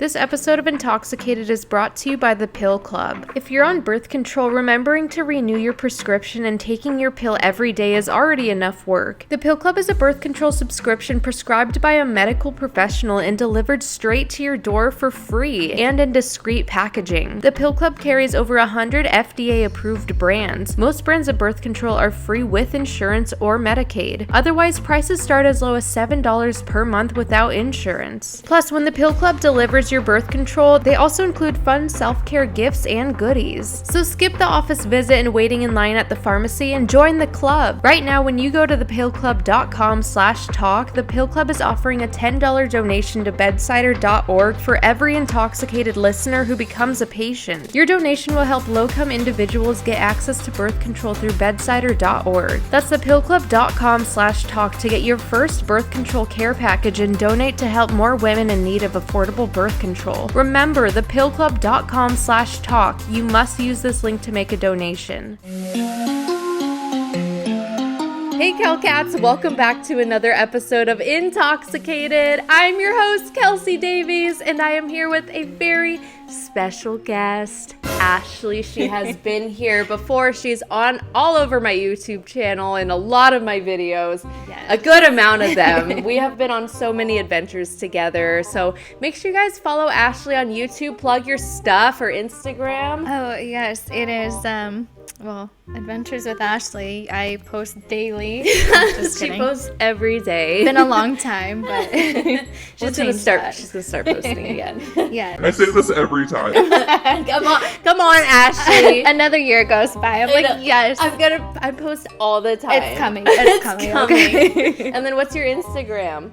This episode of Intoxicated is brought to you by the Pill Club. If you're on birth control, remembering to renew your prescription and taking your pill every day is already enough work. The Pill Club is a birth control subscription prescribed by a medical professional and delivered straight to your door for free and in discreet packaging. The Pill Club carries over 100 FDA-approved brands. Most brands of birth control are free with insurance or Medicaid. Otherwise, prices start as low as $7 per month without insurance. Plus, when the Pill Club delivers your birth control, they also include fun self-care gifts and goodies. So skip the office visit and waiting in line at the pharmacy and join the club. Right now, when you go to thepillclub.com/talk, the Pill Club is offering a $10 donation to bedsider.org for every intoxicated listener who becomes a patient. Your donation will help low-income individuals get access to birth control through bedsider.org. That's thepillclub.com/talk to get your first birth control care package and donate to help more women in need of affordable birth control. Remember, thepillclub.com/talk. You must use this link to make a donation. Hey Kel Kats, welcome back to another episode of Intoxicated. I'm your host, Kelsi Davies, and I am here with a very special guest, Ashley. She has been here before. She's on all over my YouTube channel and a lot of my videos. Yes. A good amount of them. We have been on so many adventures together. So make sure you guys follow Ashley on YouTube. Plug your stuff or Instagram. Oh, yes. It is, Adventures with Ashley. I post daily. Just She kidding. posts every day. Been a long time, but She's gonna start posting again. Yeah. I say this every time. Come on, Ashley. Another year goes by. I'm like, yes. I post all the time. It's coming. It's coming. Okay. And then what's your Instagram?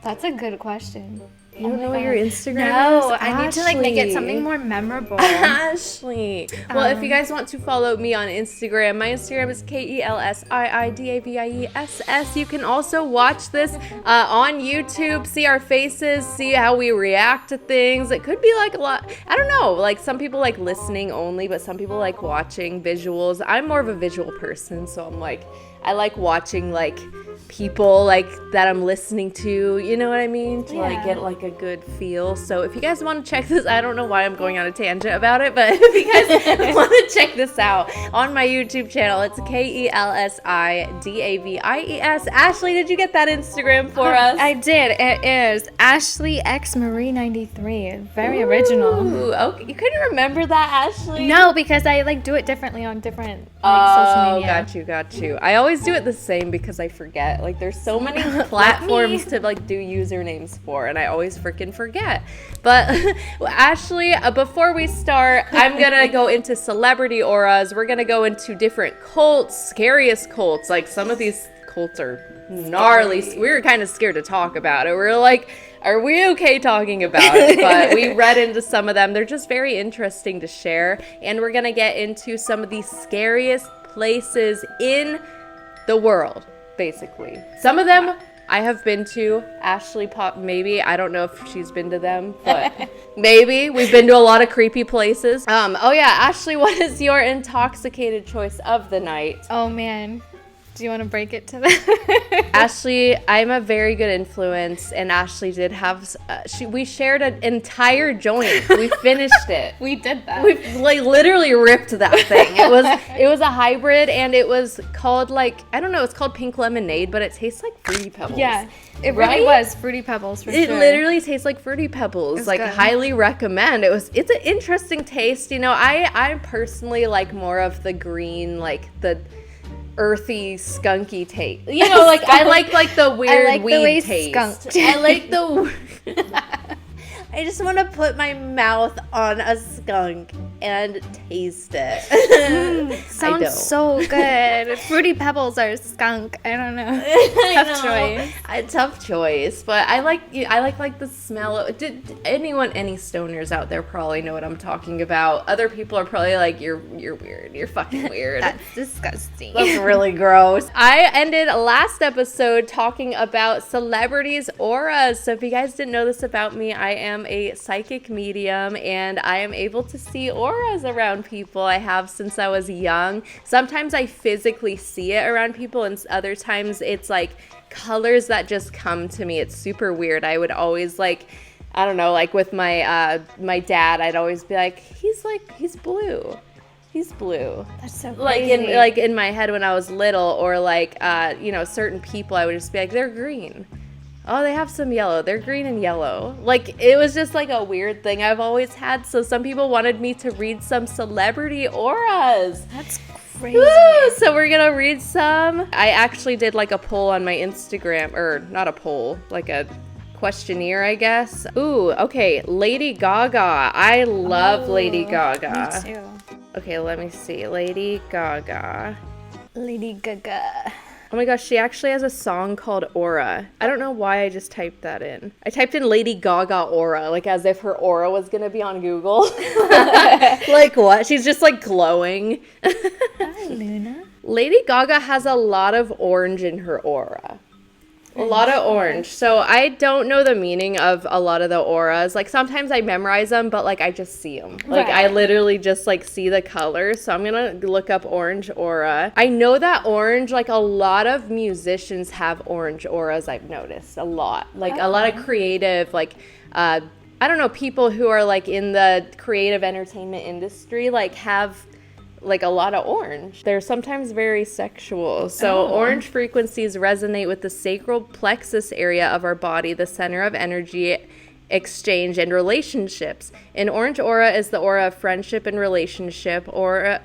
That's a good question. You don't know what your Instagram is? No, I need to make it Ashley. something more memorable. Ashley. Well, if you guys want to follow me on Instagram, my Instagram is KELSIIDAVIESS. You can also watch this on YouTube, see our faces, see how we react to things. It could be like a lot. I don't know. Like some people like listening only, but some people like watching visuals. I'm more of a visual person, so I'm like, I like watching like people like that I'm listening to, you know what I mean? To like get like a good feel. So if you guys want to check this, I don't know why I'm going on a tangent about it, but if you guys want to check this out on my YouTube channel, it's KELSIDAVIES. Ashley, did you get that Instagram for us? I did. It is Ashley X Marie 93. Very original. Ooh, okay. You couldn't remember that, Ashley? No, because I like do it differently on different social media. Got you. I always do it the same because I forget. Like there's so many platforms to like do usernames for, and I always freaking forget. But Ashley, before we start, I'm gonna go into celebrity auras. We're gonna go into different cults, scariest cults. Like some of these cults are gnarly. We were kind of scared to talk about it. We were like, are we okay talking about it? But we read into some of them. They're just very interesting to share. And we're gonna get into some of the scariest places in the world, basically. Some of them I have been to. Ashley maybe. I don't know if she's been to them, but maybe. We've been to a lot of creepy places. Oh yeah, Ashley, what is your intoxicated choice of the night? Oh man. Do you want to break it to them? Ashley, I'm a very good influence, and Ashley did have. We shared an entire joint. We finished it. We did that. We like literally ripped that thing. It was a hybrid, and it was called like I don't know. It's called Pink Lemonade, but it tastes like Fruity Pebbles. Yeah, it really was Fruity Pebbles for sure. It literally tastes like Fruity Pebbles. Like good. Highly recommend. It's an interesting taste. You know, I personally like more of the green, like the earthy, skunky taste. You know, like I like the weird weed taste. Skunked. I like the. I just want to put my mouth on a skunk and taste it. Sounds so good. Fruity Pebbles are skunk. I don't know. Tough choice. Tough choice, but I like the smell of. Any stoners out there probably know what I'm talking about. Other people are probably like, you're weird. You're fucking weird. That's disgusting. That's really gross. I ended last episode talking about celebrities' auras. So if you guys didn't know this about me, I am a psychic medium and I am able to see auras around people. I have since I was young. Sometimes I physically see it around people, and other times it's like colors that just come to me. It's super weird. I would always like I don't know, like with my my dad, I'd always be like, he's blue. He's blue. That's so crazy. Like in my head when I was little, or like you know, certain people, I would just be like, they're green. Oh, they have some yellow. They're green and yellow. Like, it was just like a weird thing I've always had. So some people wanted me to read some celebrity auras. That's crazy. Woo! So we're gonna read some. I actually did like a poll on my Instagram, or not a poll, like a questionnaire, I guess. Ooh, okay, Lady Gaga. I love Lady Gaga. Me too. Okay, let me see. Lady Gaga. Lady Gaga. Oh my gosh, she actually has a song called Aura. I don't know why I just typed that in. I typed in Lady Gaga Aura, like as if her aura was gonna be on Google. Like what? She's just like glowing. Hi, Luna. Lady Gaga has a lot of orange in her aura. A lot of orange. So I don't know the meaning of a lot of the auras. Like sometimes I memorize them, but like I just see them. Like I literally just like see the colors. So I'm gonna look up orange aura. I know that orange, like a lot of musicians have orange auras. I've noticed a lot. Like a lot of creative, like I don't know, people who are like in the creative entertainment industry, like have like a lot of orange. They're sometimes very sexual. So orange frequencies resonate with the sacral plexus area of our body, the center of energy exchange and relationships. An orange aura is the aura of friendship and relationship. I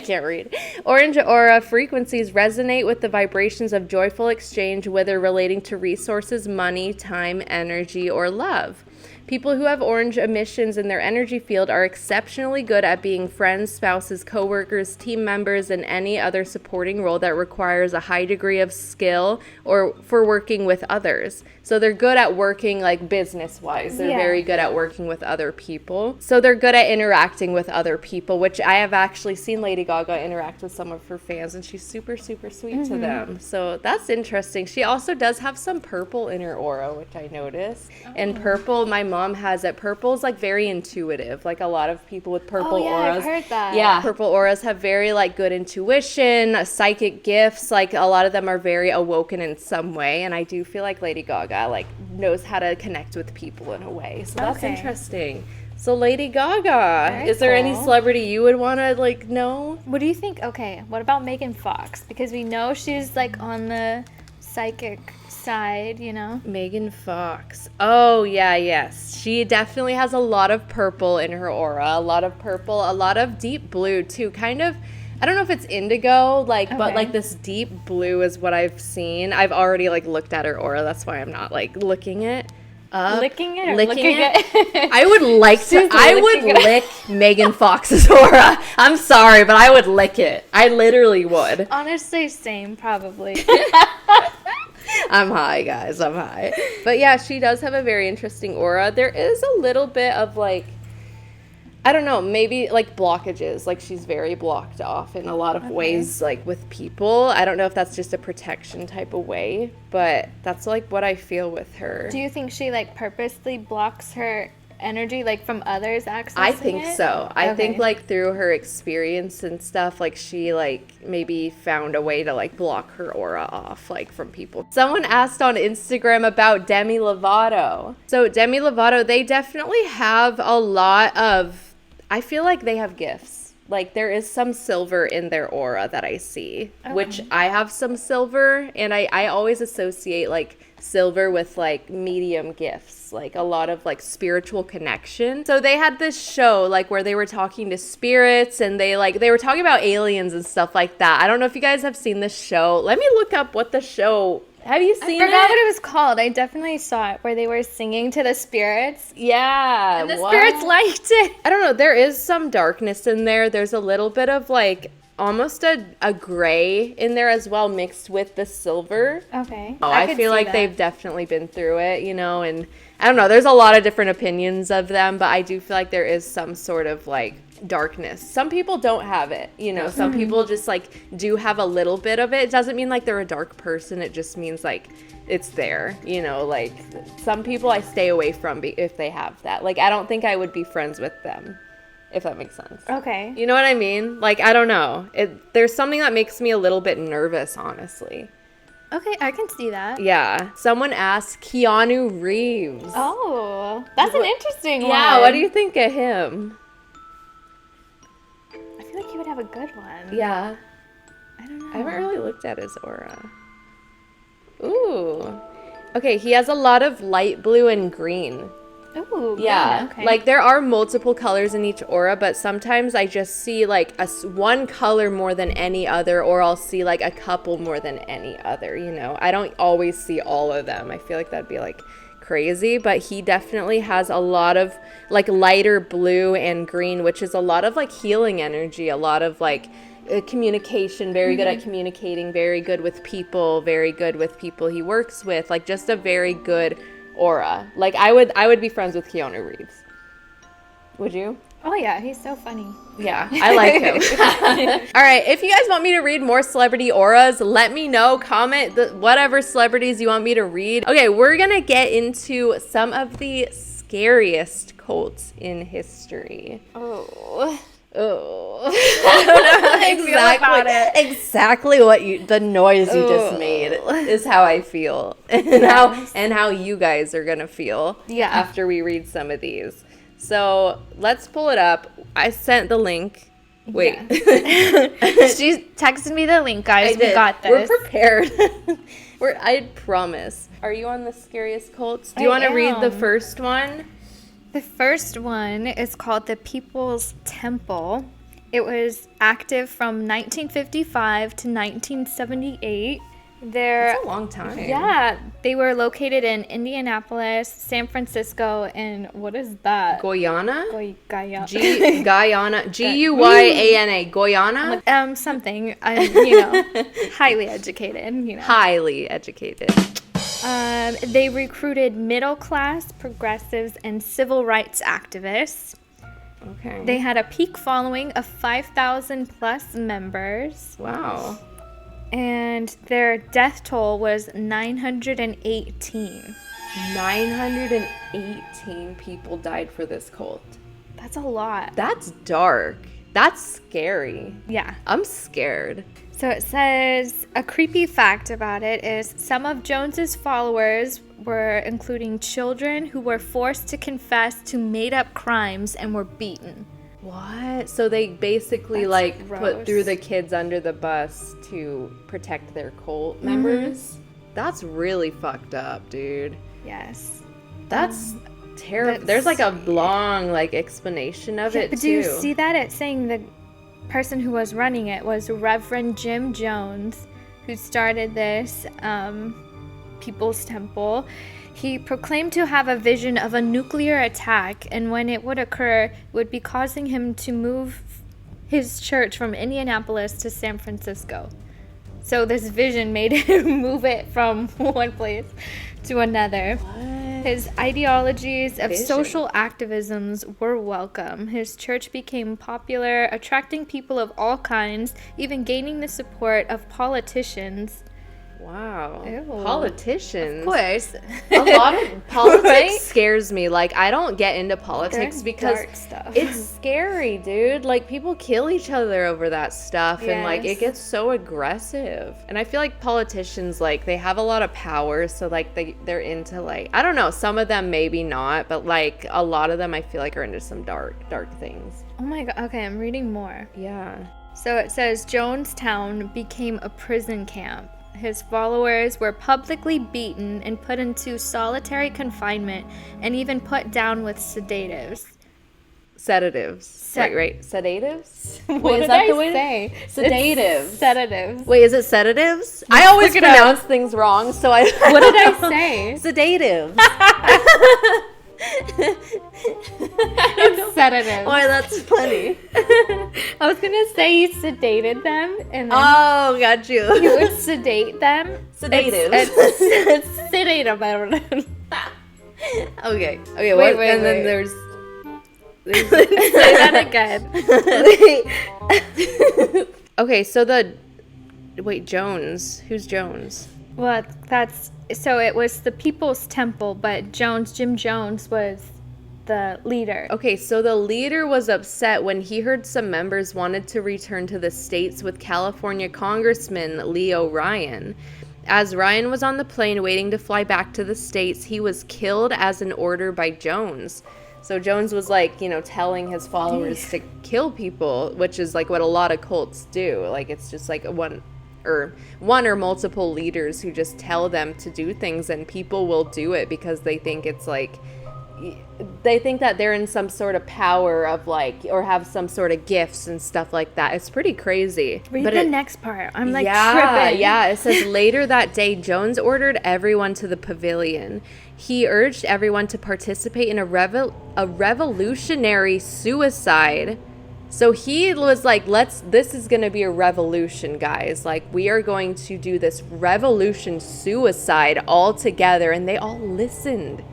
can't read. Orange aura frequencies resonate with the vibrations of joyful exchange, whether relating to resources, money, time, energy, or love. People who have orange emissions in their energy field are exceptionally good at being friends, spouses, coworkers, team members, and any other supporting role that requires a high degree of skill or for working with others. So they're good at working like business-wise. They're very good at working with other people. So they're good at interacting with other people, which I have actually seen Lady Gaga interact with some of her fans, and she's super, super sweet to them. So that's interesting. She also does have some purple in her aura, which I noticed. And purple, my mom has it. Purple's like very intuitive. Like a lot of people with purple auras. I've heard that. Yeah, purple auras have very like good intuition, psychic gifts. Like a lot of them are very awoken in some way. And I do feel like Lady Gaga like knows how to connect with people in a way. So that's interesting. So Lady Gaga, is there any celebrity you would want to like know? What do you think? Okay, what about Megan Fox? Because we know she's like on the psychic side, you know? Megan Fox. Oh, yeah, yes. She definitely has a lot of purple in her aura. A lot of purple, a lot of deep blue too. Kind of, I don't know if it's indigo, like, but like this deep blue is what I've seen. I've already like looked at her aura. That's why I'm not like licking it up. Licking it or licking it? I would like to, I would lick Megan Fox's aura. I'm sorry, but I would lick it. I literally would. Honestly, same, probably. I'm high, guys. I'm high. But yeah, she does have a very interesting aura. There is a little bit of like, I don't know, maybe like blockages. Like she's very blocked off in a lot of ways, like with people. I don't know if that's just a protection type of way, but that's like what I feel with her. Do you think she like purposely blocks her energy like from others accessing I think it? so. I think like through her experience and stuff, like she like maybe found a way to like block her aura off like from people. Someone asked on Instagram about Demi Lovato. So Demi Lovato, they definitely have a lot of, I feel like they have gifts. Like there is some silver in their aura that I see, which I have some silver, and I always associate like silver with like medium gifts, like a lot of like spiritual connection. So they had this show like where they were talking to spirits, and they were talking about aliens and stuff like that. I don't know if you guys have seen this show. Let me look up what the show. Have you seen it? I forgot what it was called. I definitely saw it where they were singing to the spirits. Yeah. And the spirits liked it. I don't know. There is some darkness in there. There's a little bit of like almost a gray in there as well, mixed with the silver. Okay. Oh, I feel like they've definitely been through it, you know, and I don't know. There's a lot of different opinions of them, but I do feel like there is some sort of like darkness. Some people don't have it, you know. Some people just like do have a little bit of it. It doesn't mean like they're a dark person. It just means like it's there, you know. Like some people I stay away from if they have that. Like I don't think I would be friends with them, if that makes sense. Okay. You know what I mean? Like I don't know. There's something that makes me a little bit nervous, honestly. Okay, I can see that. Yeah. Someone asked Keanu Reeves. Oh, that's an interesting one. Yeah, what do you think of him? I feel like he would have a good one. Yeah. I don't know. I haven't really looked at his aura. Ooh. Okay, he has a lot of light blue and green. Ooh, Yeah. okay. Like there are multiple colors in each aura, but sometimes I just see like one color more than any other, or I'll see like a couple more than any other, you know. I don't always see all of them. I feel like that'd be like crazy, but he definitely has a lot of like lighter blue and green, which is a lot of like healing energy, a lot of like communication, very good at communicating, very good with people he works with, like just a very good aura. Like I would be friends with Keanu Reeves. Would you? Oh yeah, he's so funny. Yeah, I like him. All right, if you guys want me to read more celebrity auras, let me know. Comment whatever celebrities you want me to read. Okay, we're gonna get into some of the scariest cults in history. Oh. Exactly what the noise you just made is how I feel, and how you guys are gonna feel after we read some of these. So let's pull it up. I sent the link. Wait, She texted me the link, guys. We got this. We're prepared. I promise. Are you on the scariest cults? Do you want to read the first one? The first one is called the People's Temple. It was active from 1955 to 1978. That's a long time. Yeah, they were located in Indianapolis, San Francisco, and what is that? Guyana? Guyana. Guyana. Guyana. Guyana? Something. Highly educated. Highly educated. They recruited middle-class, progressives, and civil rights activists. Okay. They had a peak following of 5,000 plus members. Wow. And their death toll was 918. 918 people died for this cult. That's a lot. That's dark. That's scary. Yeah. I'm scared. So it says, a creepy fact about it is some of Jones's followers were including children who were forced to confess to made-up crimes and were beaten. What? So they basically put threw the kids under the bus to protect their cult members? That's really fucked up, dude. Yes. That's terrible. There's like a long explanation of it, but too. Do you see that? It's saying the person who was running it was Reverend Jim Jones, who started this People's Temple. He proclaimed to have a vision of a nuclear attack, and when it would occur, it would be causing him to move his church from Indianapolis to San Francisco. So this vision made him move it from one place to another. What? His ideologies of social activisms were welcome. His church became popular, attracting people of all kinds, even gaining the support of politicians. Wow. Ew. Politicians. Of course. A lot of politics Right? scares me. Like, I don't get into politics because dark stuff. it's scary, dude. Like, people kill each other over that stuff, and like it Yes. gets so aggressive. And I feel like politicians, like, they have a lot of power, so like they're into like, I don't know, some of them maybe not, but like a lot of them I feel like are into some dark things. Oh my god. Okay, I'm reading more. Yeah. So it says Jonestown became a prison camp. His followers were publicly beaten and put into solitary confinement and even put down with sedatives. Sedatives. Right. Sedatives? What is did that I the way? say? Sedatives. It's sedatives. Wait, is it sedatives? I always look it up. pronounce things wrong, so I. What did I say? Sedatives. It's sedatives. Why, that's funny. I was gonna say you sedated them, and then Oh, got you. you would sedate them. Sedatives. It's sedate them. Okay. Wait, and then wait. there's Say that again. Okay, so Jones. Who's Jones? Well, so it was the People's Temple, but Jim Jones was the leader. Okay, so the leader was upset when he heard some members wanted to return to the States with California Congressman Leo Ryan. As Ryan was on the plane waiting to fly back to the States, he was killed as an order by Jones. So Jones was like, you know, telling his followers to kill people, which is like what a lot of cults do. Like, it's just like one or multiple leaders who just tell them to do things, and people will do it because they think it's like, they think that they're in some sort of power of like, or have some sort of gifts and stuff like that. It's pretty crazy. Read the next part. I'm like tripping. Yeah, it says later that day, Jones ordered everyone to the pavilion. He urged everyone to participate in a revolutionary suicide. So he was like, this is going to be a revolution, guys. Like, we are going to do this revolution suicide all together. And they all listened.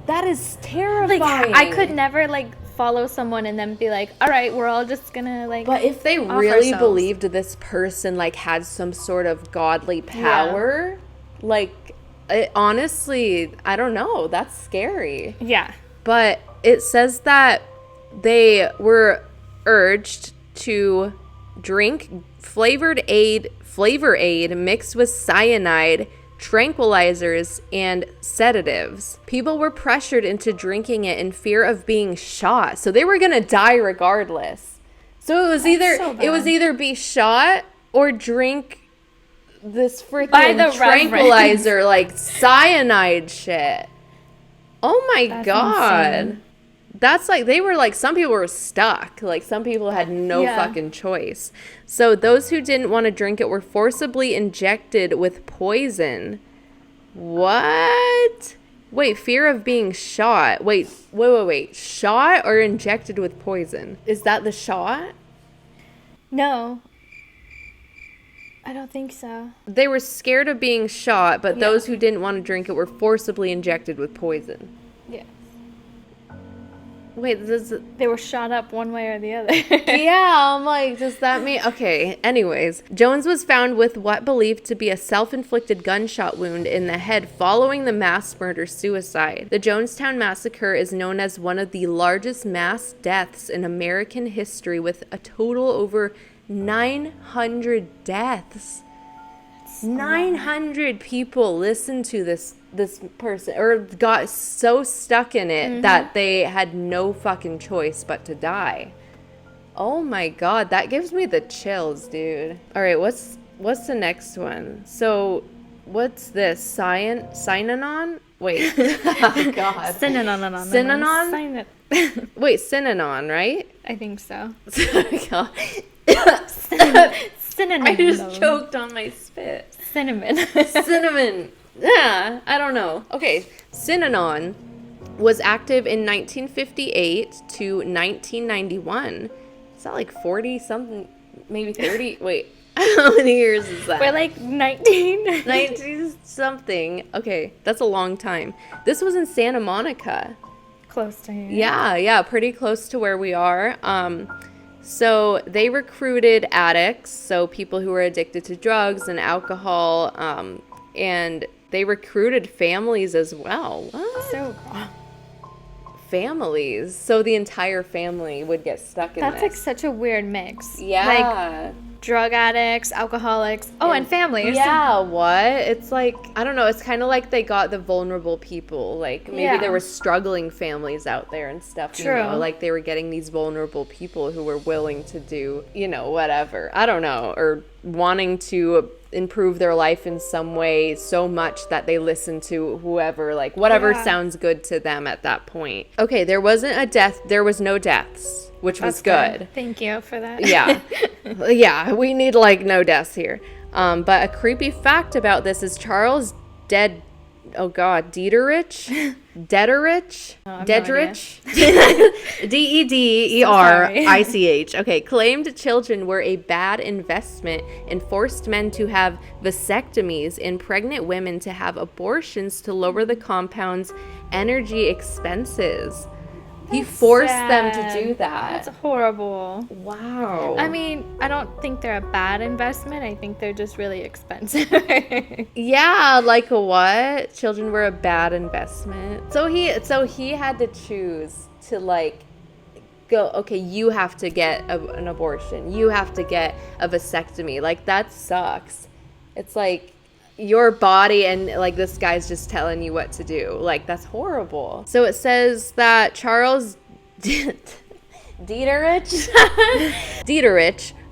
That is terrifying. Like, I could never, like, follow someone and then be like, all right, we're all just gonna, like, but if they really believed this person, like, had some sort of godly power, like, honestly, I don't know. That's scary. Yeah. But it says that they were urged to drink flavor aid mixed with cyanide, tranquilizers, and sedatives. People were pressured into drinking it in fear of being shot. So they were going to die regardless. So it was either be shot or drink this freaking tranquilizer, like cyanide shit. Oh my God. Insane. That's like, they were like, some people were stuck. Like, some people had no fucking choice. So those who didn't want to drink it were forcibly injected with poison. What? Wait, fear of being shot. Wait. Shot or injected with poison? Is that the shot? No. I don't think so. They were scared of being shot, but those who didn't want to drink it were forcibly injected with poison. Yeah. Wait, they were shot up one way or the other. Yeah, I'm like, does that mean... Okay, anyways. Jones was found with what believed to be a self-inflicted gunshot wound in the head following the mass murder-suicide. The Jonestown Massacre is known as one of the largest mass deaths in American history, with a total over 900 deaths. 900 people listened to this person, or got so stuck in it that they had no fucking choice but to die. Oh my God, that gives me the chills, dude. All right, what's the next one? So what's this? Synanon? Wait. Oh God. Synanon? Wait, Synanon, right? I think so. Cinnamon. I just choked on my spit. Cinnamon. Yeah, I don't know. Okay, Synanon was active in 1958 to 1991. Is that like 40 something, maybe 30? Wait, how many years is that? We're like 19. 19 something. Okay, that's a long time. This was in Santa Monica. Close to here. Yeah, pretty close to where we are. So they recruited addicts, so people who were addicted to drugs and alcohol, and they recruited families as well. What? So cool. Families. So the entire family would get stuck in That's this. like such a weird mix. Yeah. Like drug addicts, alcoholics, and families. Yeah, what? It's like, I don't know, it's kind of like they got the vulnerable people. Like, maybe there were struggling families out there and stuff. True. You know? Like, they were getting these vulnerable people who were willing to do, you know, whatever. I don't know. Or wanting to improve their life in some way so much that they listen to whoever, like, whatever sounds good to them at that point. Okay, there wasn't a death. There was no deaths, which was good. Thank you for that. Yeah. Yeah, we need, like, no deaths here. But a creepy fact about this is Charles Dederich? Dederich. Okay, claimed children were a bad investment and forced men to have vasectomies and pregnant women to have abortions to lower the compound's energy expenses. He forced them to do that. That's horrible. Wow. I mean, I don't think they're a bad investment. I think they're just really expensive. Yeah, like what? Children were a bad investment. So he had to choose to, like, go, okay, you have to get an abortion. You have to get a vasectomy. Like, that sucks. It's like, your body and like this guy's just telling you what to do. Like, that's horrible. So it says that Charles Dieterich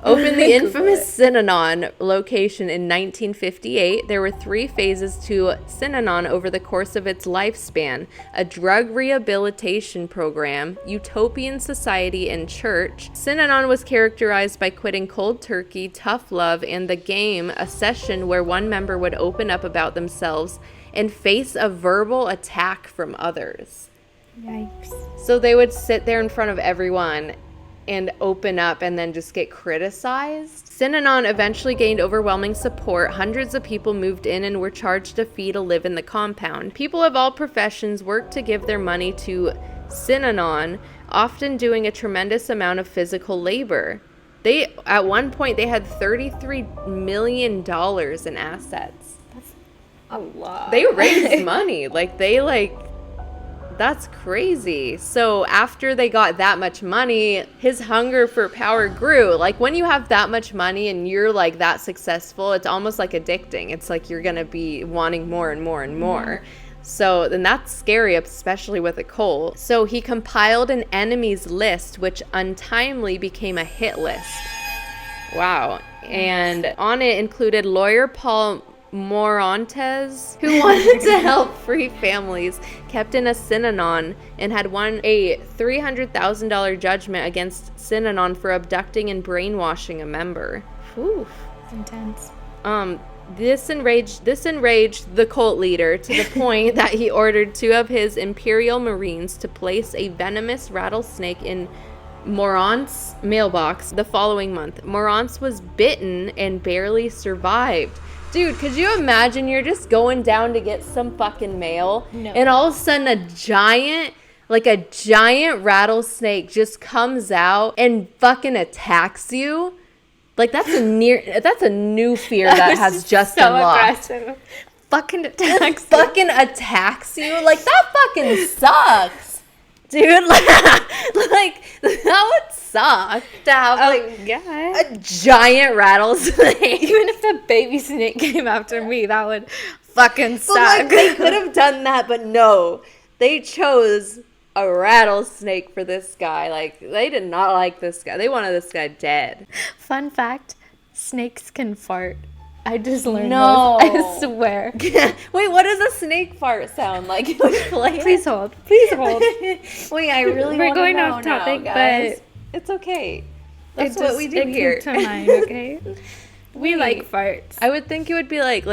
opened the infamous Synanon location in 1958. There were 3 phases to Synanon over the course of its lifespan: a drug rehabilitation program, utopian society, and church. Synanon was characterized by quitting cold turkey, tough love, and the game, a session where one member would open up about themselves and face a verbal attack from others. Yikes. So they would sit there in front of everyone and open up and then just get criticized. Synanon eventually gained overwhelming support. Hundreds of people moved in and were charged a fee to live in the compound. People of all professions worked to give their money to Synanon, often doing a tremendous amount of physical labor. At one point, they had $33 million in assets. That's a lot. They raised money. That's crazy. So after they got that much money, his hunger for power grew. Like, when you have that much money and you're like that successful, it's almost like addicting. It's like you're gonna be wanting more and more and more. So then that's scary, especially with a cult. So he compiled an enemies list, which untimely became a hit list. Wow. And on it included lawyer Paul Morantes, who wanted to help free families kept in a Synanon and had won a $300,000 judgment against Synanon for abducting and brainwashing a member. Ooh, intense. This enraged the cult leader to the point that he ordered 2 of his Imperial Marines to place a venomous rattlesnake in Morant's mailbox the following month. Morant was bitten and barely survived. Dude, could you imagine you're just going down to get some fucking mail, and all of a sudden a giant rattlesnake just comes out and fucking attacks you? Like, that's a new fear that has just so unlocked. Aggressive. Fucking attacks. Fucking attacks you? Like, that fucking sucks. Dude, like that would suck to have a giant rattlesnake. Even if the baby snake came after me, that would fucking suck. Like, they could have done that, but no. They chose a rattlesnake for this guy. Like, they did not like this guy. They wanted this guy dead. Fun fact, snakes can fart. I just learned No. this. I swear. Wait, what does a snake fart sound like? Please hold. Please hold. Wait, I really We're want going to know off topic, now, guys. but it's okay. That's what we do it here. came to mind, okay? We like farts. I would think it would be like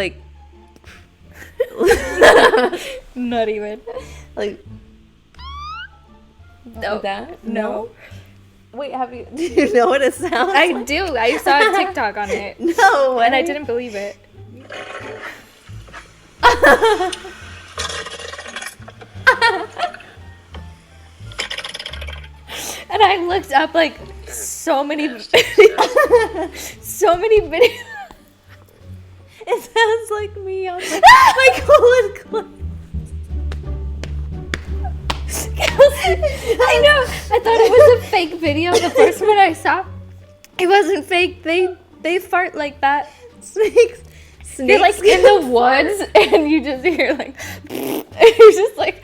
Not even. like No. that? No. Wait, do you know what it sounds I like? do. I saw a TikTok on it. No, And I didn't believe it. And I looked up like so many videos. So many videos. It sounds like me on my colon clip. I know. I thought it was a fake video. The first one I saw, it wasn't fake. They fart like that. Snakes. You're like in the woods, and you just hear like, and you're just like,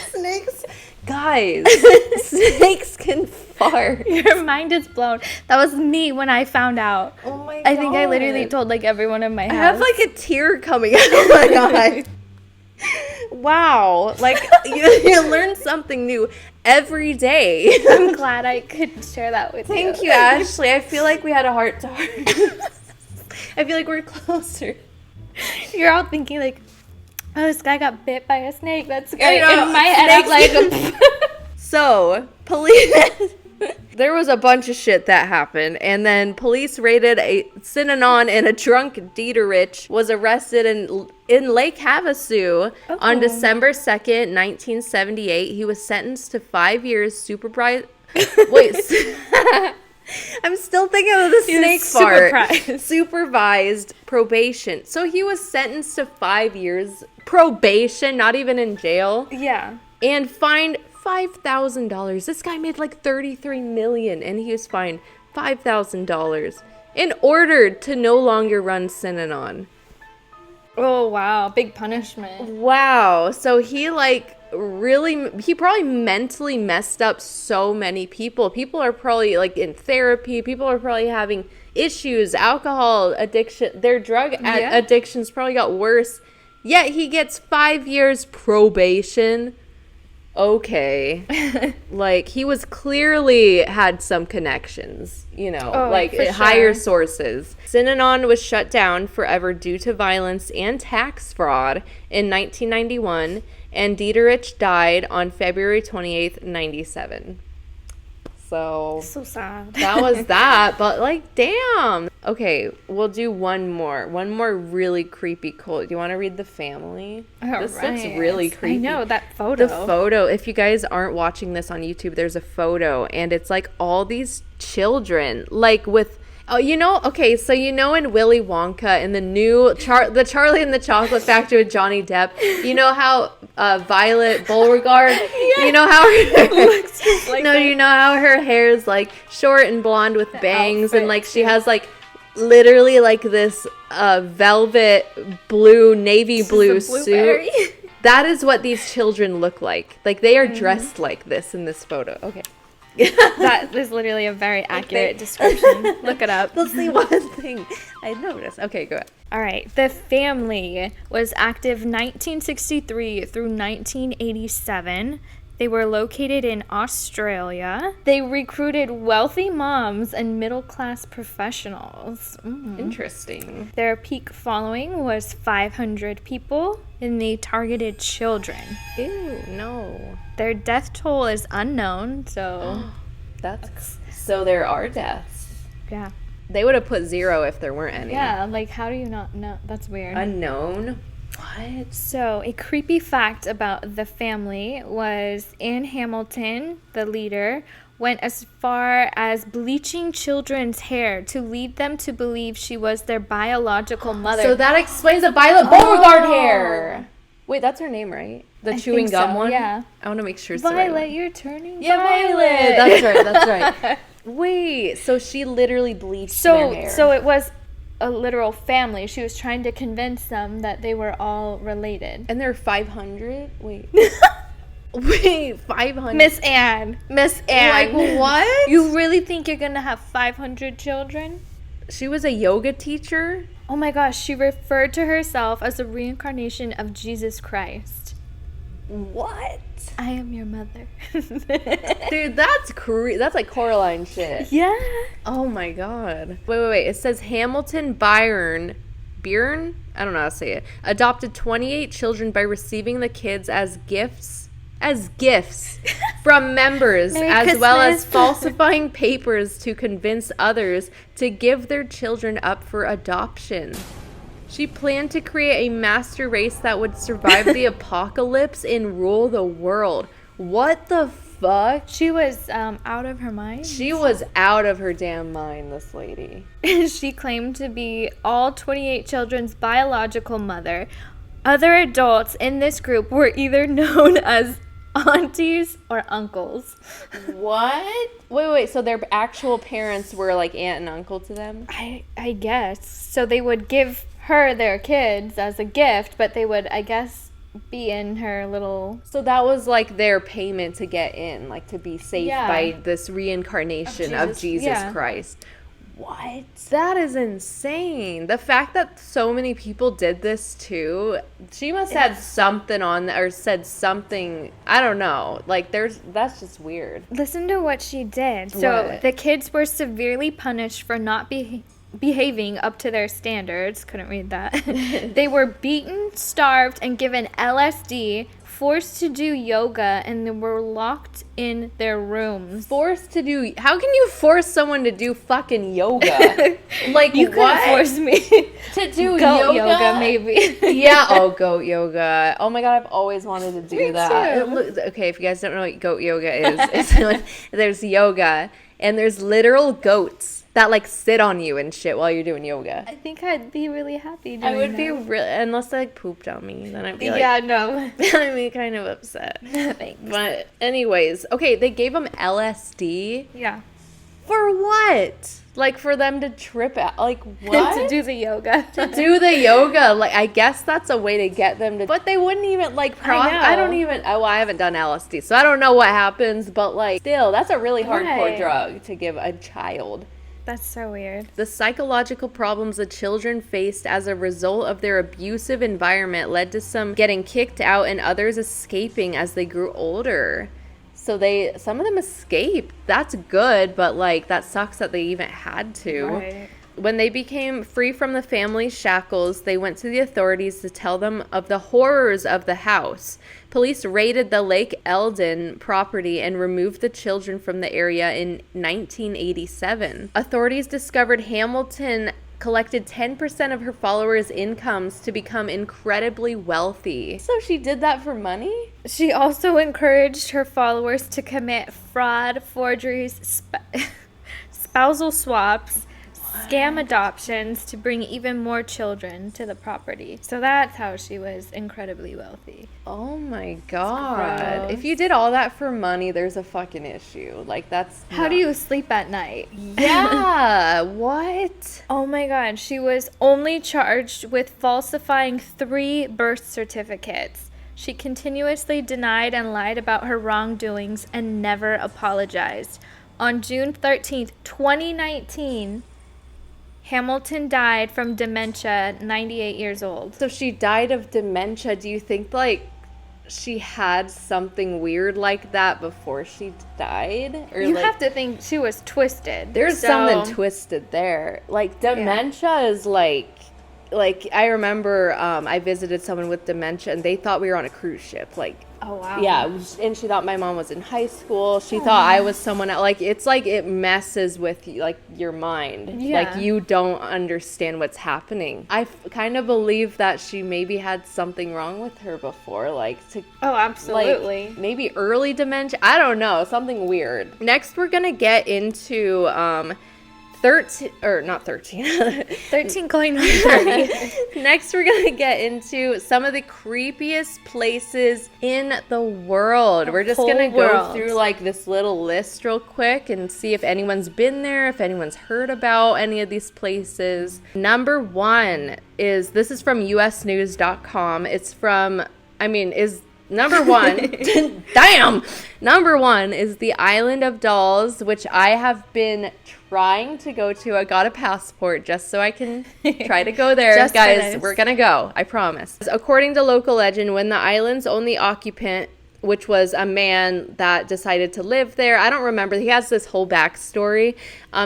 Snakes. Guys, snakes can fart. Your mind is blown. That was me when I found out. Oh my god. I think I literally told like everyone in my house. I have like a tear coming out of my eye. Wow. Like, you learn something new every day. I'm glad I could share that with you. Thank you, Ashley. I feel like we had a heart to heart. I feel like we're closer. You're all thinking like, oh, this guy got bit by a snake. That's great. know, In my head, I'm like, So, police... There was a bunch of shit that happened, and then police raided a Synanon, and a drunk Dieterich was arrested in Lake Havasu on December 2nd, 1978. He was sentenced to 5 years supervised... Wait... I'm still thinking of the snake fart. Supervised probation. So he was sentenced to 5 years probation, not even in jail. yeah. And fined $5,000. This guy made like $33 million, and he was fined $5,000. in order to no longer run Synanon. Oh, wow. Big punishment. Wow. So he he probably mentally messed up so many people. People are probably like in therapy. People are probably having issues, alcohol addiction. Their drug addictions probably got worse. Yet he gets 5 years probation. Okay. Like, he was clearly had some connections, higher sources. Synanon was shut down forever due to violence and tax fraud in 1991, and Dieterich died on February 28th, 97. So sad. That was that, but like, damn. Okay, we'll do one more really creepy cult. Do you want to read the family? This looks really creepy. I know, that photo. The photo, if you guys aren't watching this on YouTube, there's a photo, and it's like all these children, like with, okay, so in Willy Wonka, in the new the Charlie and the Chocolate Factory with Johnny Depp, you know how Violet Beauregard, you know how her looks like you know how her hair is like short and blonde with bangs, and like she has like literally like this velvet blue, navy blue suit. That is what these children look like. Like, they are dressed like this in this photo. Okay. That is literally a very accurate description. Look it up. That's the one thing I noticed. Okay, go ahead. All right. The family was active 1963 through 1987. They were located in Australia. They recruited wealthy moms and middle-class professionals. Interesting. Their peak following was 500 people, and they targeted children. Ew, no. Their death toll is unknown, so... So there are deaths. Yeah. They would have put 0 if there weren't any. Yeah, like, how do you not know? That's weird. Unknown? What? So, a creepy fact about the family was Anne Hamilton, the leader, went as far as bleaching children's hair to lead them to believe she was their biological mother. So that explains the Violet Beauregard hair. Wait, that's her name, right? The chewing gum one? Yeah. I want to make sure it's Violet, the right one. you're turning Violet. That's right. Wait, so she literally bleached their hair. So it was a literal family. She was trying to convince them that they were all related. And there are 500? Wait. Wait, 500? Miss Anne. Like, what? You really think you're going to have 500 children? She was a yoga teacher? Oh my gosh, she referred to herself as a reincarnation of Jesus Christ. What? I am your mother. Dude, that's like Coraline shit. Yeah. Oh my god. Wait. It says Hamilton Byrne, I don't know how to say it, adopted 28 children by receiving the kids as gifts from members, well as falsifying papers to convince others to give their children up for adoption. She planned to create a master race that would survive the apocalypse and rule the world. What the fuck? She was out of her mind. She was out of her damn mind, this lady. She claimed to be all 28 children's biological mother. Other adults in this group were either known as aunties or uncles. What? Wait. So their actual parents were like aunt and uncle to them? I guess. So they would give her their kids as a gift, but they would, I guess, be in her little... So that was like their payment to get in, like to be saved by this reincarnation of Jesus Christ. What? That is insane. The fact that so many people did this too, she must have had something on or said something, I don't know. Like that's just weird. Listen to what she did. So the kids were severely punished for not behaving up to their standards. Couldn't read that. They were beaten, starved, and given LSD, forced to do yoga, and they were locked in their rooms. Forced to do... How can you force someone to do fucking yoga? Like, you couldn't force me to do goat yoga, maybe. Yeah, goat yoga. Oh my god, I've always wanted to do that. Too. Okay, if you guys don't know what goat yoga is, there's yoga, and there's literal goats that like sit on you and shit while you're doing yoga. I think I'd be really happy doing I would be really, unless they like pooped on me, then I'd be like, yeah, no. I'd be kind of upset. Thanks. But anyways, okay, they gave them LSD. Yeah. For what? Like, for them to trip out? Like, what? To do the yoga. To do the yoga. Like, I guess that's a way to get them to... But they wouldn't even, like... I don't even... Well, I haven't done LSD, so I don't know what happens. But, like, still, that's a really hardcore drug to give a child. That's so weird. The psychological problems the children faced as a result of their abusive environment led to some getting kicked out and others escaping as they grew older. So some of them escaped. That's good, but like that sucks that they even had to. Right. When they became free from the family's shackles, they went to the authorities to tell them of the horrors of the house. Police raided the Lake Eldon property and removed the children from the area in 1987. Authorities discovered Hamilton collected 10% of her followers' incomes to become incredibly wealthy. So she did that for money? She also encouraged her followers to commit fraud, forgeries, spousal swaps, scam adoptions to bring even more children to the property. So that's how she was incredibly wealthy. Oh my god. If you did all that for money, there's a fucking issue. Like, that's... How do you sleep at night? Yeah, what? Oh my god, she was only charged with falsifying 3 birth certificates. She continuously denied and lied about her wrongdoings and never apologized. On June 13th, 2019... Hamilton died from dementia, 98 years old. So she died of dementia. Do you think, like, she had something weird like that before she died? Or you like, have to think she was twisted. There's something twisted there. Like, dementia is like I remember I visited someone with dementia, and they thought we were on a cruise ship. Like, oh, wow. Yeah, and she thought my mom was in high school. She thought I was someone else. Like, it's like it messes with, like, your mind. Yeah. Like, you don't understand what's happening. I kind of believe that she maybe had something wrong with her before. Like, oh, absolutely. Like, maybe early dementia. I don't know. Something weird. Next, we're going to get into... 13 going on 30. Next, we're going to get into some of the creepiest places in the world. We're just going to go through like this little list real quick and see if anyone's been there, if anyone's heard about any of these places. Number 1 this is from usnews.com. It's from, Number 1, damn! Number 1 is the Island of Dolls, which I have been trying to go to. I got a passport just so I can try to go there. Guys, we're gonna go. I promise. According to local legend, when the island's only occupant, which was a man that decided to live there, I don't remember. He has this whole backstory.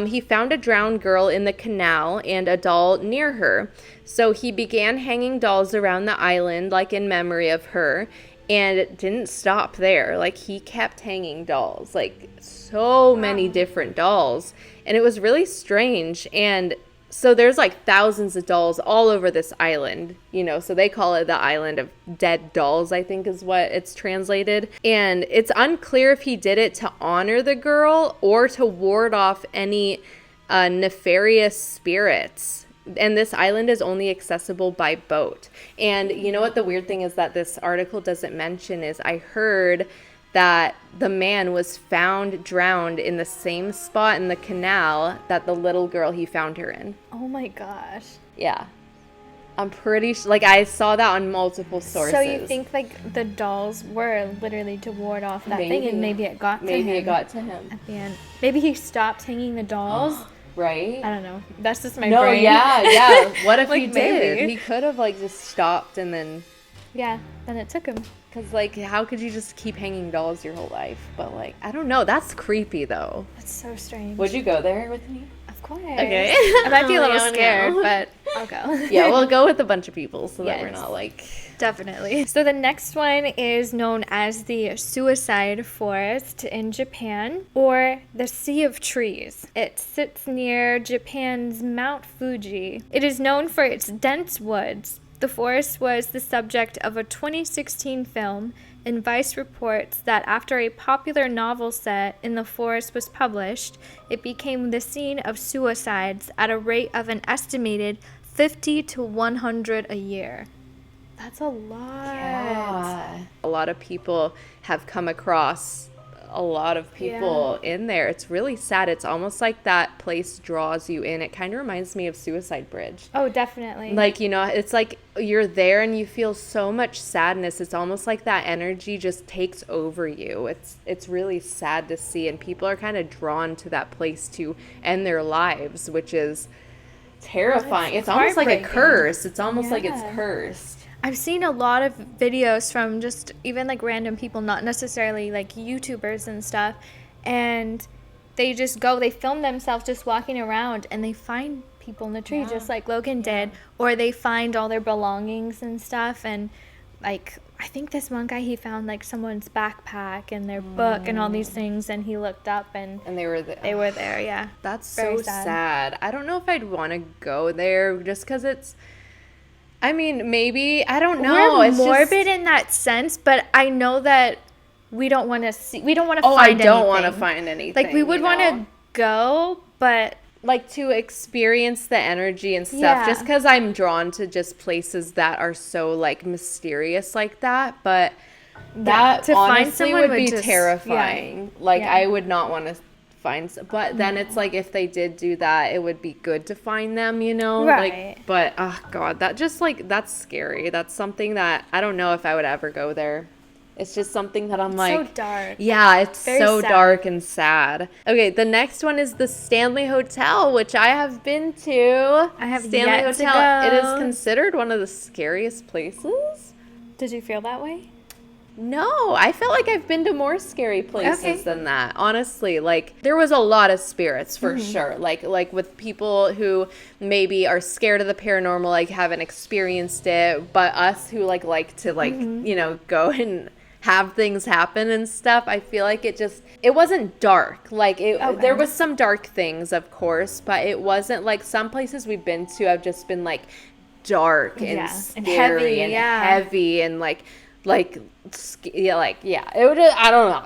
He found a drowned girl in the canal and a doll near her. So he began hanging dolls around the island, like in memory of her. And it didn't stop there. Like, he kept hanging dolls, like so many different dolls. And it was really strange. And so there's like thousands of dolls all over this island, so they call it the Island of Dead Dolls, I think is what it's translated. And it's unclear if he did it to honor the girl or to ward off any nefarious spirits. And this island is only accessible by boat. And you know what the weird thing is that this article doesn't mention is I heard that the man was found drowned in the same spot in the canal that the little girl he found her in. Oh my gosh. Yeah. I'm pretty sure, I saw that on multiple sources. So you think, the dolls were literally to ward off that thing, and maybe it got to him. Maybe it got to him. At the end. Maybe he stopped hanging the dolls. Right? I don't know. That's just my brain. No, yeah. What if he did? Maybe. He could have, just stopped and then... Yeah, then it took him. Because, how could you just keep hanging dolls your whole life? But, I don't know. That's creepy, though. That's so strange. Would you go there with me? Of course. Okay. I might be a little scared, but I'll go. Yeah, we'll go with a bunch of people so that we're not, Definitely. So the next one is known as the Suicide Forest in Japan, or the Sea of Trees. It sits near Japan's Mount Fuji. It is known for its dense woods. The forest was the subject of a 2016 film, and Vice reports that after a popular novel set in the forest was published, it became the scene of suicides at a rate of an estimated 50 to 100 a year. That's a lot. Yeah. A lot of people have come across a lot of people in there. It's really sad. It's almost like that place draws you in. It kind of reminds me of Suicide Bridge. Oh, definitely. Like, you know, it's like you're there and you feel so much sadness. It's almost like that energy just takes over you. It's really sad to see, and people are kind of drawn to that place to end their lives, which is terrifying. It's almost like a curse. It's almost like it's cursed. I've seen a lot of videos from just even like random people, not necessarily like YouTubers and stuff, and they just go, they film themselves just walking around and they find people in the tree just like Logan did, or they find all their belongings and stuff. And like, I think this one guy, he found like someone's backpack and their book and all these things, and he looked up and they were there. They were there, yeah. That's Very so sad. I don't know if I'd want to go there just because it's, I mean, maybe, I don't know. We're it's morbid in that sense, but I know that we don't want to see, we don't want to find anything. I don't want to find anything. Like, we would want to go, but like to experience the energy and stuff, just because I'm drawn to just places that are so like mysterious like that. But that to honestly find someone would be just terrifying. Like, I would not want to find, but then it's like, if they did do that, it would be good to find them, you know? Right. Like, but oh god, that just like, that's scary. That's something that I don't know if I would ever go there. It's just something that I'm like, so dark. Yeah, it's Very so sad. dark and sad. Okay, the next one is the Stanley Hotel, which I have been to. I have Stanley yet Hotel. to go. It is considered one of the scariest places. Did you feel that way? No, I felt like I've been to more scary places than that. Honestly, like, there was a lot of spirits for sure. Like with people who maybe are scared of the paranormal, like haven't experienced it, but us who like to you know, go and have things happen and stuff. I feel like it wasn't dark. Like there was some dark things, of course, but it wasn't like some places we've been to have just been like dark and scary and heavy and like it would, I don't know.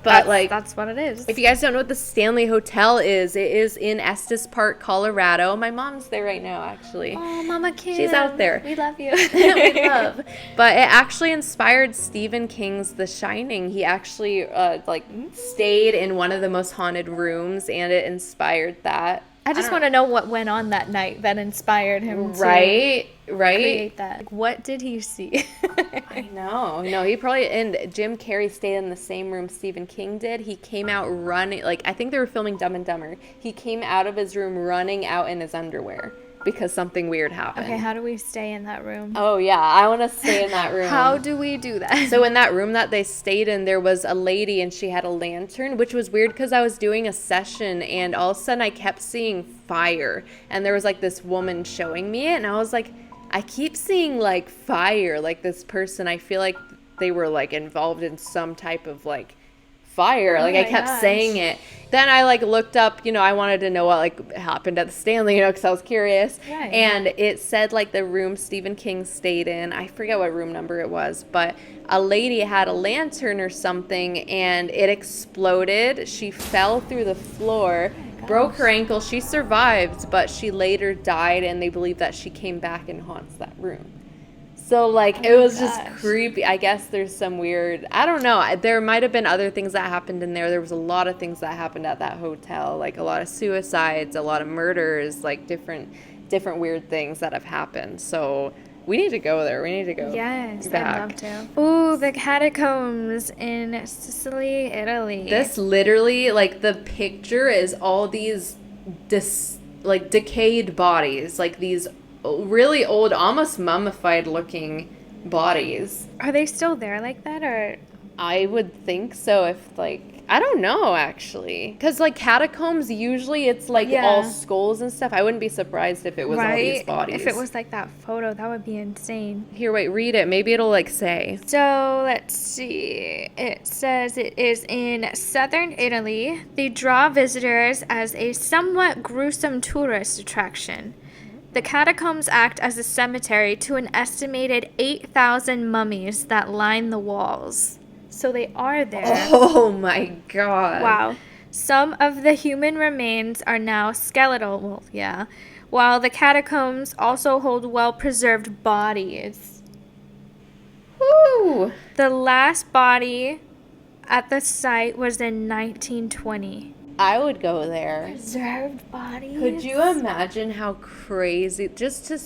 But that's what it is. If you guys don't know what the Stanley Hotel is, it is in Estes Park, Colorado. My mom's there right now, actually. Oh, Mama Kim. She's out there. We love you. We love. But it actually inspired Stephen King's The Shining. He actually stayed in one of the most haunted rooms, and it inspired that. I just want to know what went on that night that inspired him to create that. Like, what did he see? I know. No, he probably, and Jim Carrey stayed in the same room Stephen King did. He came out running, like, I think they were filming Dumb and Dumber. He came out of his room running out in his underwear because something weird happened. Okay, how do we stay in that room? Oh, yeah, I want to stay in that room. How do we do that? So in that room that they stayed in, there was a lady and she had a lantern, which was weird because I was doing a session and all of a sudden I kept seeing fire. And there was like this woman showing me it and I was like, I keep seeing like fire, like this person. I feel like they were like involved in some type of like fire. Like I kept saying it. Then I like looked up, you know, I wanted to know what like happened at the Stanley, you know, because I was curious. Right. And it said like the room Stephen King stayed in. I forget what room number it was, but a lady had a lantern or something and it exploded. She fell through the floor, broke her ankle. She survived, but she later died and they believe that she came back and haunts that room. So, like, it was just creepy. I guess there's some weird, I don't know. There might have been other things that happened in there. There was a lot of things that happened at that hotel, like a lot of suicides, a lot of murders, like different weird things that have happened. So, we need to go there. We need to go Yes, back. I'd love to. Ooh, the catacombs in Sicily, Italy. This literally, like, the picture is all these, decayed bodies, like these really old, almost mummified looking bodies. Are they still there like that, or? I would think so if, like, I don't know, actually. Because, like, catacombs, usually it's, like, all skulls and stuff. I wouldn't be surprised if it was all these bodies. If it was, like, that photo, that would be insane. Here, wait, read it. Maybe it'll, like, say. So, let's see. It says it is in southern Italy. They draw visitors as a somewhat gruesome tourist attraction. The catacombs act as a cemetery to an estimated 8,000 mummies that line the walls. So they are there. Oh my god. Wow. Some of the human remains are now skeletal, while the catacombs also hold well-preserved bodies. Woo! Ooh. The last body at the site was in 1920. I would go there. Preserved bodies. Could you imagine how crazy, just to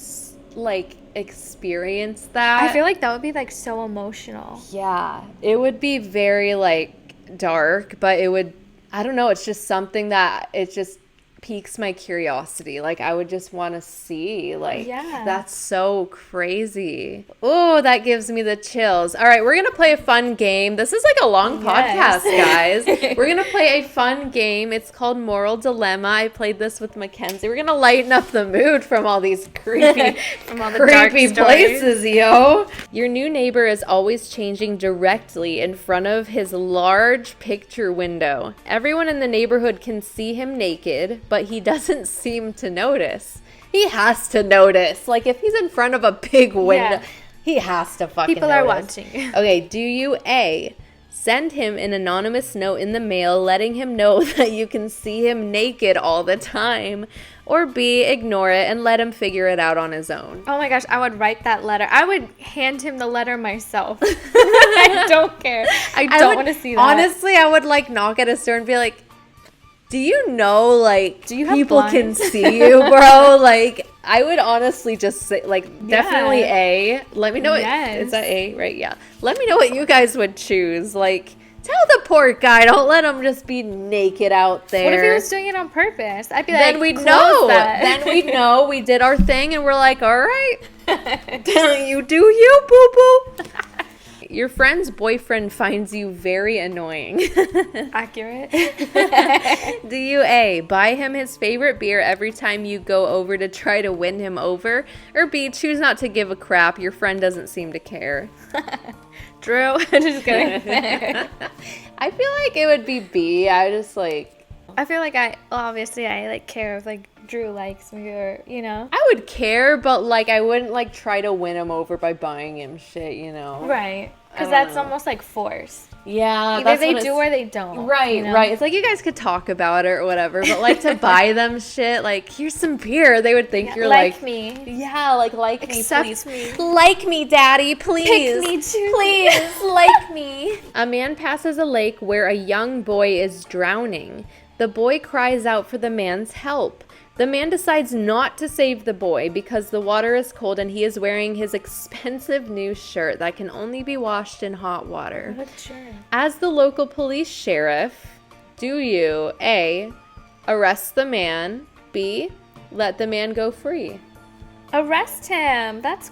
like experience that? I feel like that would be like so emotional. Yeah, it would be very like dark, but it would, I don't know, it's just something that it just piques my curiosity. Like I would just want to see, like, that's so crazy. Oh, that gives me the chills. All right, we're gonna play a fun game. This is like a long podcast, guys. We're gonna play a fun game. It's called Moral Dilemma. I played this with Mackenzie. We're gonna lighten up the mood from all these creepy from all the creepy dark places, yo. Your new neighbor is always changing directly in front of his large picture window. Everyone in the neighborhood can see him naked, but he doesn't seem to notice. He has to notice. Like, if he's in front of a big window, he has to fucking People notice. are watching. Okay, do you A, send him an anonymous note in the mail letting him know that you can see him naked all the time? Or B, ignore it and let him figure it out on his own? Oh my gosh, I would write that letter. I would hand him the letter myself. I don't care. I don't want to see that. Honestly, I would, like, knock at his door and be like, do you know, like, do you have people blinds? can see you, bro? Like, I would honestly just say, like, definitely A. Let me know. Yes. Is that A, right? Yeah. Let me know what you guys would choose. Like, tell the poor guy. Don't let him just be naked out there. What if he was doing it on purpose? I'd be then like, we'd close know. that. Then we'd know. We did our thing, and we're like, all right. You do you, boo-boo. Your friend's boyfriend finds you very annoying. Accurate. Do you A, buy him his favorite beer every time you go over to try to win him over? Or B, choose not to give a crap, your friend doesn't seem to care? Drew. Just kidding. I feel like it would be B. I just like... I feel like obviously I like care if like Drew likes me or, you know. I would care, but like I wouldn't like try to win him over by buying him shit, you know? Right. Because that's almost like forced. Yeah. Either they do or they don't. Right, you know? right. It's like you guys could talk about it or whatever, but like to buy them shit, like here's some beer, they would think you're like me. Yeah, like Accept me, please. me. Like me, daddy, please. Pick me too. Please, like me. A man passes a lake where a young boy is drowning. The boy cries out for the man's help. The man decides not to save the boy because the water is cold and he is wearing his expensive new shirt that can only be washed in hot water. What shirt? As the local police sheriff, do you A, arrest the man, B, let the man go free? Arrest him. That's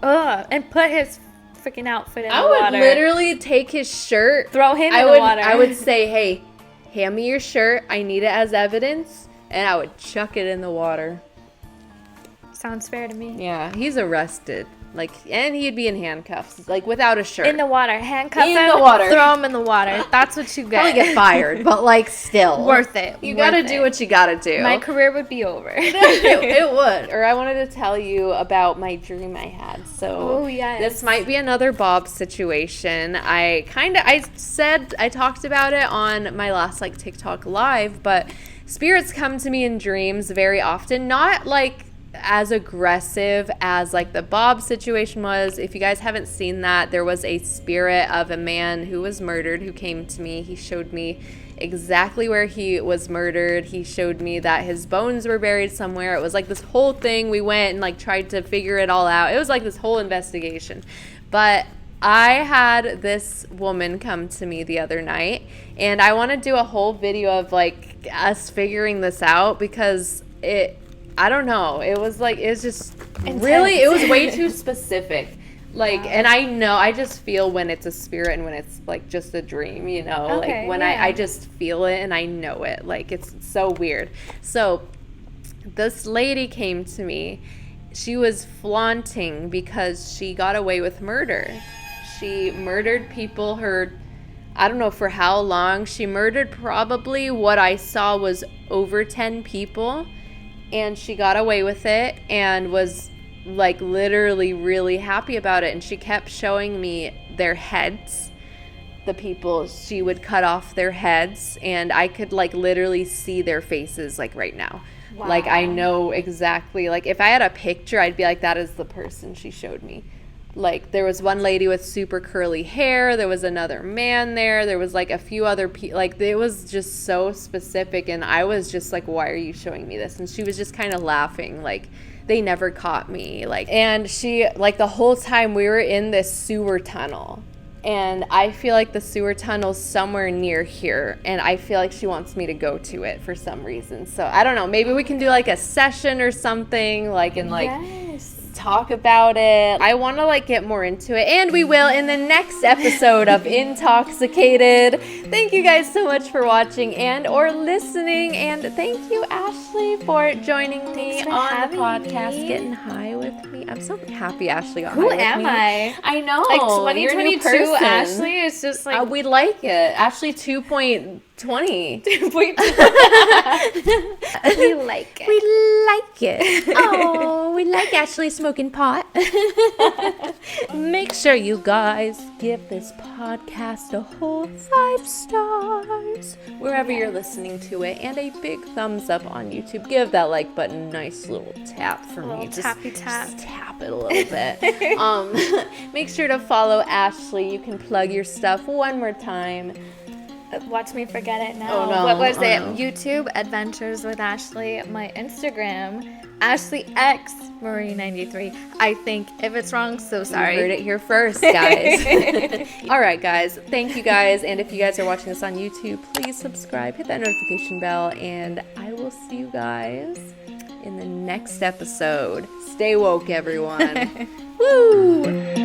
and put his freaking outfit in the water. I would literally take his shirt, throw him in the water. I would say, hey, hand me your shirt. I need it as evidence. And I would chuck it in the water. Sounds fair to me. Yeah, he's arrested. Like, and he'd be in handcuffs, like without a shirt. In the water. Handcuff in him, the water. throw him in the water. That's what you get. Probably get fired, but like still. Worth it. You gotta do what you gotta do. My career would be over. It would. Or I wanted to tell you about my dream I had. So this might be another Bob situation. I talked about it on my last like TikTok live, but spirits come to me in dreams very often, not like as aggressive as like the Bob situation was. If you guys haven't seen that, there was a spirit of a man who was murdered who came to me. He showed me exactly where he was murdered. He showed me that his bones were buried somewhere. It was like this whole thing. We went and like tried to figure it all out. It was like this whole investigation. But I had this woman come to me the other night, and I want to do a whole video of like us figuring this out because I don't know. It was just intense. Really, it was way too specific. Like, wow. And I know, I just feel when it's a spirit and when it's like just a dream, you know, okay, like when I just feel it and I know it. Like, it's so weird. So this lady came to me. She was flaunting because she got away with murder. She murdered people I don't know for how long. She murdered probably what I saw was over 10 people, and she got away with it and was like literally really happy about it. And she kept showing me their heads, the people. She would cut off their heads, and I could like literally see their faces like right now. Wow. Like I know exactly, like if I had a picture, I'd be like, that is the person she showed me. Like, there was one lady with super curly hair. There was another man there. There was, like, a few other people. Like, it was just so specific. And I was just like, why are you showing me this? And she was just kind of laughing, like, they never caught me. Like, and she, like, the whole time we were in this sewer tunnel. And I feel like the sewer tunnel's somewhere near here. And I feel like she wants me to go to it for some reason. So, I don't know. Maybe we can do, like, a session or something. Like, and, like... Yes. talk about it. I want to like get more into it, and we will in the next episode of Intoxicated. Thank you guys so much for watching and or listening, and thank you, Ashley, for joining me on the podcast, getting high with me. I'm so happy Ashley got high with me. Who am I? I know. Like You're a new 2022 person. Ashley is just like We like it. Ashley 2.20. we like it. We like it. Oh, we like Ashley smoking pot. Make sure you guys give this podcast a whole 5 stars wherever you're listening to it, and a big thumbs up on YouTube. Give that like button a nice little tap for me. Tappy tap. Just tap it a little bit. Make sure to follow Ashley. You can plug your stuff one more time. Watch me forget it now. Oh, no. What was it? No. YouTube Adventures with Ashley. My Instagram, AshleyXMarie93. I think if it's wrong, so sorry. You heard it here first, guys. All right, guys. Thank you, guys. And if you guys are watching this on YouTube, please subscribe, hit that notification bell, and I will see you guys in the next episode. Stay woke, everyone. Woo!